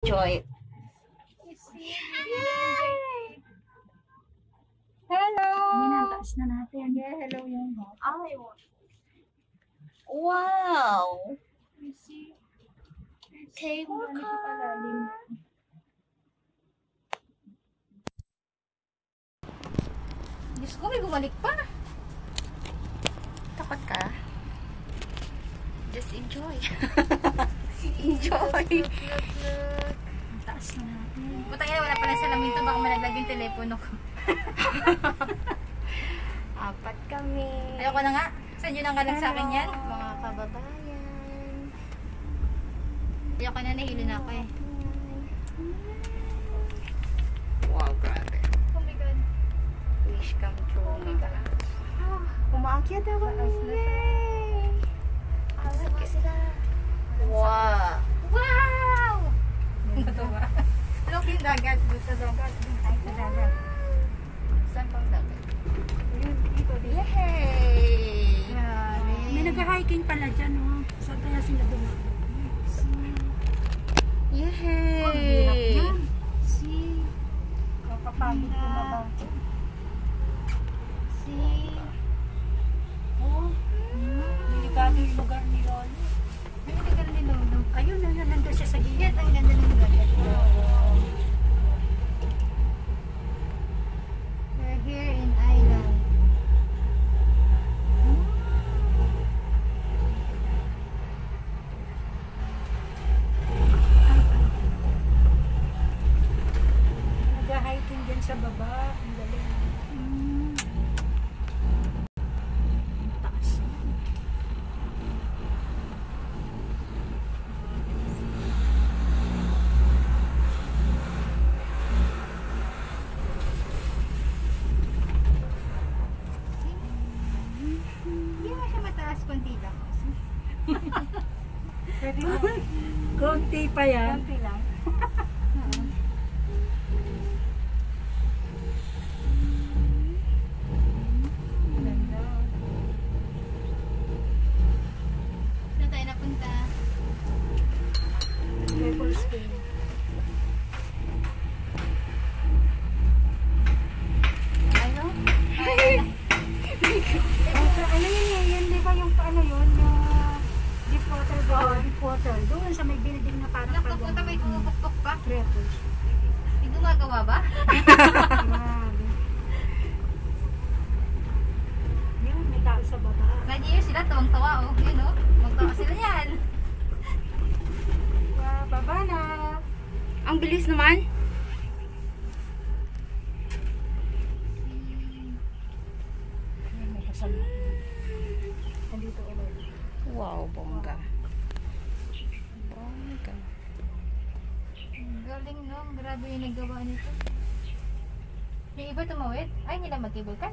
Joy. Hello! Minataas na natin. Yeah, hello yung Ay, wow! Cable car. Diyos ko, may bumalik pa. Takot ka? Just enjoy. Enjoy. Taas na natin. Putang ina, wala pala salamin to. Baka malaglag yung telepono ko. Apat kami. Ayoko na nga. Saan yun ang galang sa akin yan? Mga kababayan. Ayoko na, nahilo na ako eh. Wow, grabe. Oh my God. Wish come true. Oh my God. Umaakyat ako. Yay! Alak sila. Wow! Wow! Natuwa. Look yung dagat. Doon sa dagat. Ay, sa dagat. Saan pang dagat? Dito, dito. Yay! Grabe. May nag-hiking pala dyan, oh. Saan kaya sila dumaan? Yay! See? Kapapagod bumaba. See? Oh, delikado yung lugar ni Lolo. Ay, hindi ka rin lolo. Ayun na, nandun siya sa gilid. Ang ganda ng dagat. We're here in Island. Nag-hiking dyan sa baba. Ang galing. Taas. Hindi naman siya mataas, konti lang. Pwede mo. Konti pa yan. Konti lang. Ganda. Saan tayo napunta? Level scale. Ano? Ano yun yan? Di ba yung ano yun? Yung deep water doon. Deep water. Doon sa may building na parang Nagpupunta may tumupok pa. Repos. May gumagawa ba? Grabe. Yun, may tao sa baba. Nag-year sila, tuwang-tawa oh. Yun oh. Magtawa sila yan. Wow, baba na. Ang bilis naman. May kasama. Nandito ulit. Wow, bongga. Bongga. Galing no. Grabe yung nagawa nito. Yung iba tumawid. Ay, nila mag-cable car.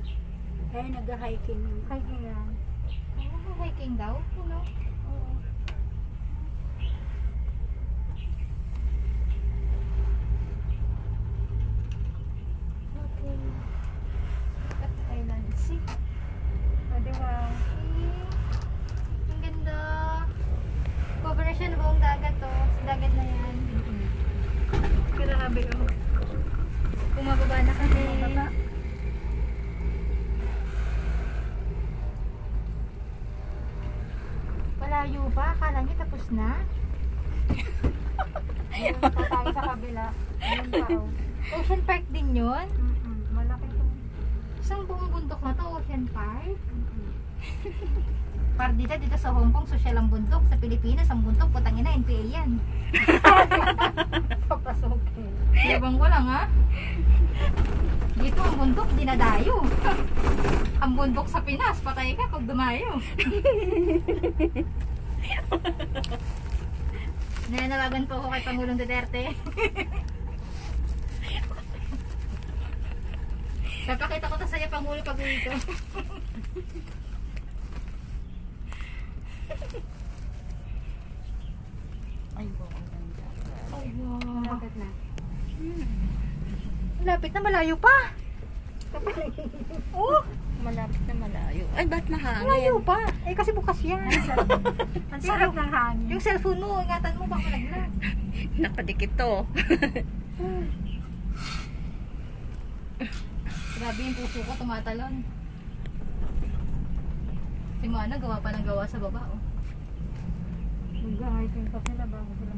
Kaya nag-hiking. Hiking lang. Oh, hiking daw. Ano? Oo. Okay. At Island Sea. Pwede wow. Ang ganda. Cover na siya ng buong dagat to. Sa dagat na yan. Grabe oh. Bumababa na kami. Baba. Malayo pa. Akala niyo tapos na. Ayun pa tayo sa kabila. Ayun pa oh. Ocean Park din yun. Malaki to. Isang buong bundok na to, Ocean Park. Par dito sa Hong Kong, social ang bundok. Sa Pilipinas, ang bundok, putang ina, NPA yan. Papasokin. Yabang ko lang ha. Dito ang bundok, dinadayo. Ang bundok sa Pinas, patay ka pag dumayo. Nananawagan po ako kay Pangulong Duterte. Papakita ko to sa'yo, Pangulo, pag uwi ko. Ay, wow, ang ganda. Ay, wow. Dagat na. Lapit na, malayo pa. Oh, Malapit na malayo. Ay, ba't mahangin? Malayo pa. Eh kasi bukas yan. Ang sarap ng hangin. Yung cellphone mo, ingatan mo baka malaglag. Nakadikit to. Grabe yung puso ko, tumatalon. Si Mana, gawa pa ng gawa sa baba, oh. Mag-hiking pa sila bago sila